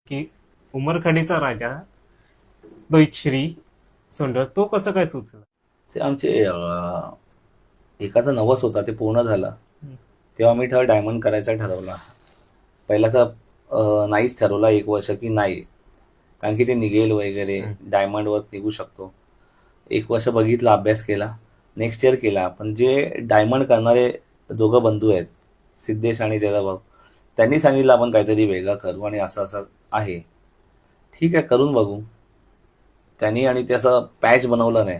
की उमरखंडीचा राजा दोईश्री सोंडळ तो कसं काय सुचला? ते आमचे एकाचं नवस होता, ते पूर्ण झालं. हम्म. तेव्हा मी डायमंड करायचा ठरवला. पहिला तर नाहीच ठरवला 1 वर्ष की नाही, कारण की ते निघेल वगैरे, हम्म. डायमंडवर निघू शकतो. 1 वर्ष बघितला, अभ्यास केला, नेक्स्ट इयर केला. पण जे डायमंड करणारे दोघं बंधू आहेत, सिद्धेश आणि त्याचा भाऊ, त्यांनी सांगितलं आपण काहीतरी वेगळं करू आणि असं असं आहे. ठीक आहे, करून बघू. त्यांनी आणि ते असं पॅच बनवलं नाही,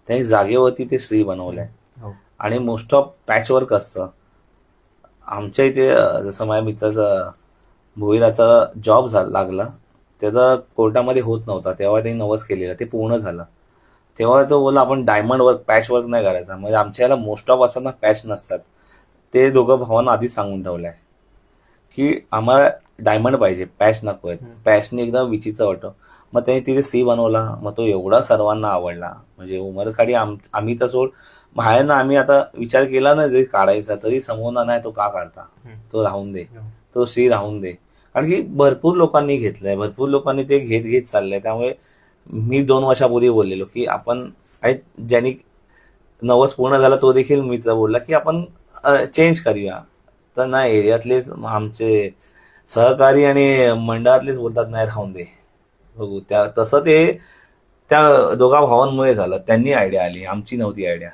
त्यांनी जागेवरती ते श्री बनवलंय. हो. आणि मोस्ट ऑफ पॅचवर्क असतं आमच्या इथे. जसं माझ्या मित्राचा भोईराचा जॉब लागला, त्याचा कोर्टामध्ये होत नव्हता, तेव्हा त्यांनी नवस केलेलं, ते पूर्ण झालं. तेव्हा तो बोला आपण डायमंड वर्क, पॅच वर्क नाही करायचा. म्हणजे आमच्या याला मोस्ट ऑफ असं ना पॅच नसतात. ते दोघं भावांना आधीच सांगून ठेवलंय की आम्हाला डायमंड पाहिजे, पॅच नको आहेत. हम्म. पॅचने एकदम विचित्र वाटतो. मग त्यांनी तिथे सी बनवला, मग तो एवढा सर्वांना आवडला. म्हणजे उमरखाडी आम्ही तर सोड, बाहेरनं आम्ही आता विचार केला ना जरी काढायचा, तरी समोरना नाही तो का काढता, हम्म. तो राहून दे, हो. तो सी राहून दे. कारण की भरपूर लोकांनी घेतलंय, भरपूर लोकांनी ते घेत घेत चाललंय. त्यामुळे मी 2 वर्षापूर्वी बोललेलो की आपण ज्यांनी नवस पूर्ण झाला तो देखील मित्र बोलला की आपण चेंज करूया. तर नाही, एरियातलेच आमचे सहकारी आणि मंडळातलेच बोलतात नाही राहून दे, बघू. तसं ते त्या दोघा भावांमुळे झालं, त्यांनी आयडिया आली, आमची नव्हती आयडिया.